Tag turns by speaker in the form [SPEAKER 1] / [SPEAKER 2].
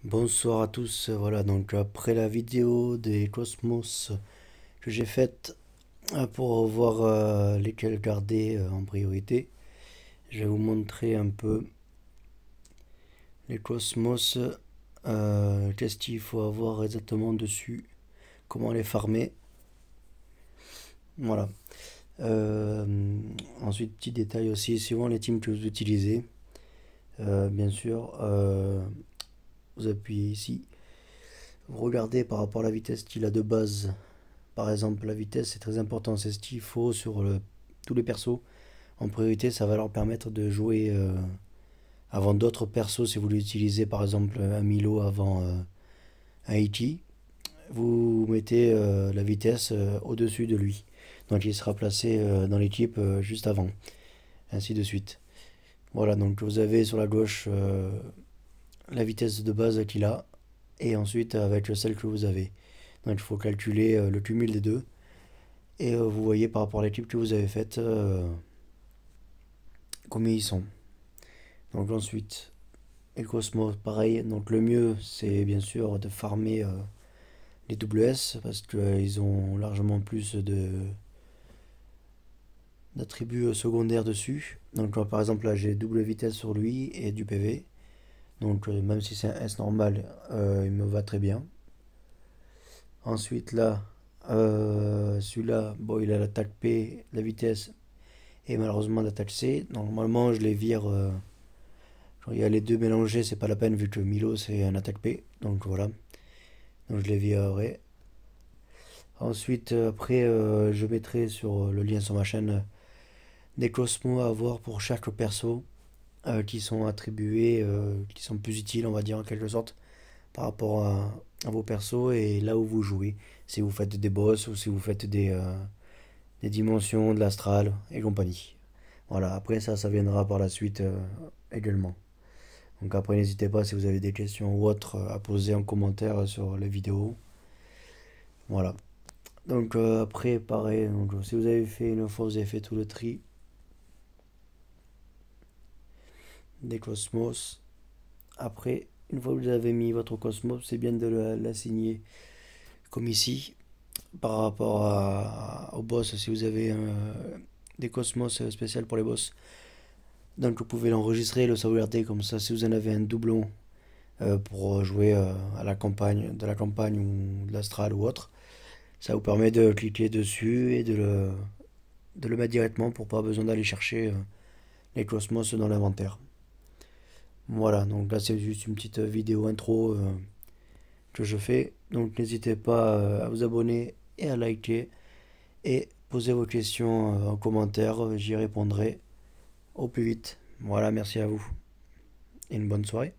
[SPEAKER 1] Bonsoir à tous, voilà donc après la vidéo des Cosmos que j'ai faite pour voir lesquels garder en priorité, je vais vous montrer un peu les Cosmos, qu'est-ce qu'il faut avoir exactement dessus, comment les farmer, voilà. Euh, Ensuite, petit détail aussi, suivant les teams que vous utilisez, bien sûr, vous appuyez ici, vous regardez par rapport à la vitesse qu'il a de base. Par exemple, la vitesse, c'est très important. C'est ce qu'il faut sur tous les persos. En priorité, ça va leur permettre de jouer avant d'autres persos. Si vous l'utilisez, par exemple, un Milo avant un Ichi, vous mettez la vitesse au-dessus de lui. Donc, il sera placé dans l'équipe juste avant. Ainsi de suite. Voilà, donc vous avez sur la gauche la vitesse de base qu'il a. Et ensuite, avec celle que vous avez. Donc, il faut calculer le cumul des deux. Et vous voyez par rapport à l'équipe que vous avez faite combien ils sont. Donc ensuite, les Cosmos, pareil. Donc le mieux, c'est bien sûr de farmer les WS parce qu'ils ont largement plus d'attributs secondaires dessus. Donc par exemple là, j'ai double vitesse sur lui et du PV. Donc même si c'est un S normal, il me va très bien. Ensuite là, celui-là, bon, il a l'attaque P, la vitesse et malheureusement l'attaque C. Donc, normalement, je les vire. Genre, il y a les deux mélangés, c'est pas la peine vu que Milo c'est un attaque P. Donc voilà. Donc je les virerai. Ensuite, après, je mettrai sur le lien sur ma chaîne des cosmos à avoir pour chaque perso qui sont attribués, qui sont plus utiles, on va dire en quelque sorte, par rapport à vos persos et là où vous jouez. Si vous faites des boss ou si vous faites des dimensions, de l'astral et compagnie. Voilà, après ça viendra par la suite également. Donc après, n'hésitez pas si vous avez des questions ou autres à poser en commentaire sur les vidéos. Voilà. Donc après, pareil, donc, si vous avez fait une fois, vous avez fait tout le tri des cosmos. Après, une fois que vous avez mis votre cosmos, c'est bien de l'assigner comme ici. Par rapport au boss, si vous avez des cosmos spéciaux pour les boss, donc vous pouvez l'enregistrer, le sauvegarder comme ça. Si vous en avez un doublon pour jouer à la campagne, de la campagne ou de l'astral ou autre, ça vous permet de cliquer dessus et de le mettre directement pour pas besoin d'aller chercher les cosmos dans l'inventaire. Voilà, donc là c'est juste une petite vidéo intro que je fais. Donc n'hésitez pas à vous abonner et à liker et poser vos questions en commentaire, j'y répondrai au plus vite. Voilà, merci à vous et une bonne soirée.